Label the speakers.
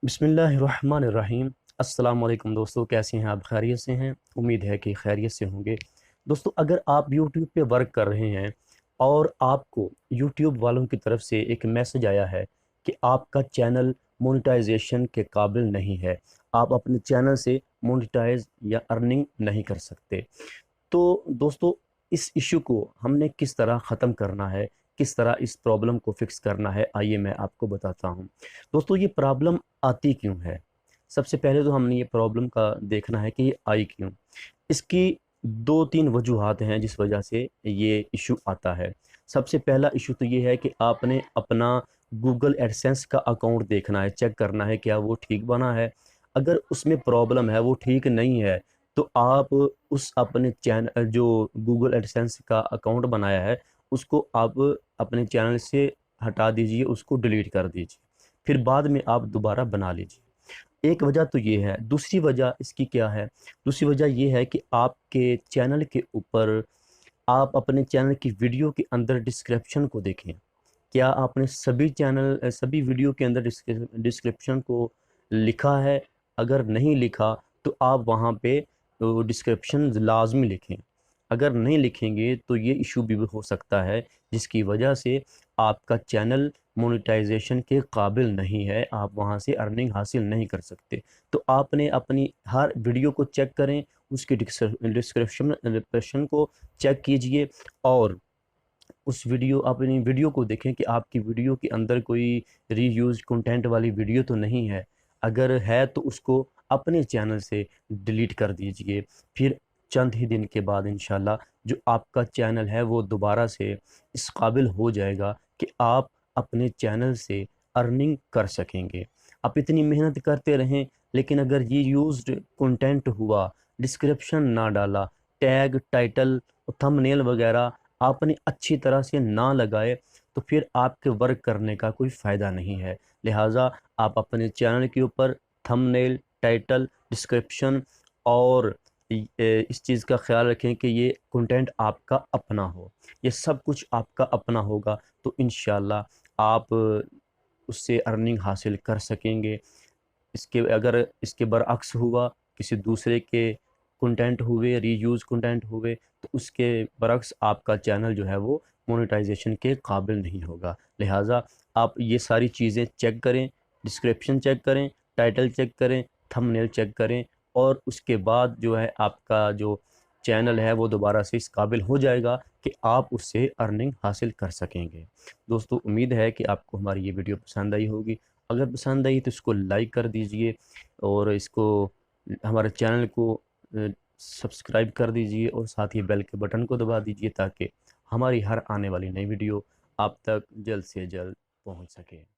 Speaker 1: बिस्मिल्लाहिर्रहमानिर्रहीम। अस्सलाम वालेकुम दोस्तों, कैसे हैं आप? खैरियत से हैं? उम्मीद है कि खैरियत से होंगे। दोस्तों, अगर आप YouTube पे वर्क कर रहे हैं और आपको YouTube वालों की तरफ से एक मैसेज आया है कि आपका चैनल मोनेटाइजेशन के काबिल नहीं है, आप अपने चैनल से मोनेटाइज या अर्निंग नहीं कर सकते, तो दोस्तों इस इशू को हमने किस तरह ख़त्म करना है, किस तरह इस प्रॉब्लम को फिक्स करना है, आइए मैं आपको बताता हूँ। दोस्तों, ये प्रॉब्लम आती क्यों है? सबसे पहले तो हमने ये प्रॉब्लम का देखना है कि ये आई क्यों। इसकी दो तीन वजूहात हैं जिस वजह से ये इशू आता है। सबसे पहला इशू तो ये है कि आपने अपना गूगल एडसेंस का अकाउंट देखना है, चेक करना है क्या वो ठीक बना है। अगर उसमें प्रॉब्लम है, वो ठीक नहीं है, तो आप उस अपने चैनल जो गूगल एडसेंस का अकाउंट बनाया है उसको आप अपने चैनल से हटा दीजिए, उसको डिलीट कर दीजिए, फिर बाद में आप दोबारा बना लीजिए। एक वजह तो ये है। दूसरी वजह इसकी क्या है? दूसरी वजह ये है कि आपके चैनल के ऊपर आप अपने चैनल की वीडियो के अंदर डिस्क्रिप्शन को देखें। क्या आपने सभी वीडियो के अंदर डिस्क्रिप्शन को लिखा है? अगर नहीं लिखा तो आप वहाँ पे डिस्क्रिप्शन लाजमी लिखें। अगर नहीं लिखेंगे तो ये इशू भी हो सकता है जिसकी वजह से आपका चैनल मोनेटाइजेशन के काबिल नहीं है, आप वहाँ से अर्निंग हासिल नहीं कर सकते। तो आपने अपनी हर वीडियो को चेक करें, उसकी डिस्क्रिप्शन को चेक कीजिए और उस अपनी वीडियो को देखें कि आपकी वीडियो के अंदर कोई रीयूज कंटेंट वाली वीडियो तो नहीं है। अगर है तो उसको अपने चैनल से डिलीट कर दीजिए। फिर चंद ही दिन के बाद इंशाल्लाह जो आपका चैनल है वो दोबारा से इस काबिल हो जाएगा कि आप अपने चैनल से अर्निंग कर सकेंगे। आप इतनी मेहनत करते रहें, लेकिन अगर ये यूज्ड कंटेंट हुआ, डिस्क्रिप्शन ना डाला, टैग, टाइटल, थंबनेल वगैरह आपने अच्छी तरह से ना लगाए, तो फिर आपके वर्क करने का कोई फ़ायदा नहीं है। लिहाजा आप अपने चैनल के ऊपर थंबनेल, टाइटल, डिस्क्रिप्शन और इस चीज़ का ख्याल रखें कि ये कंटेंट आपका अपना हो, ये सब कुछ आपका अपना होगा, तो इंशाल्लाह आप उससे अर्निंग हासिल कर सकेंगे। अगर इसके बरअक्स हुआ, किसी दूसरे के कंटेंट हुए, रीयूज़ कंटेंट हुए, तो उसके बरअक्स आपका चैनल जो है वो मोनेटाइजेशन के काबिल नहीं होगा। लिहाजा आप ये सारी चीज़ें चेक करें, डिस्क्रिप्शन चेक करें, टाइटल चेक करें, थंबनेल चेक करें, और उसके बाद जो है आपका जो चैनल है वो दोबारा से इस काबिल हो जाएगा कि आप उससे अर्निंग हासिल कर सकेंगे। दोस्तों, उम्मीद है कि आपको हमारी ये वीडियो पसंद आई होगी। अगर पसंद आई तो इसको लाइक कर दीजिए और इसको हमारे चैनल को सब्सक्राइब कर दीजिए और साथ ही बेल के बटन को दबा दीजिए ताकि हमारी हर आने वाली नई वीडियो आप तक जल्द से जल्द पहुंच सके।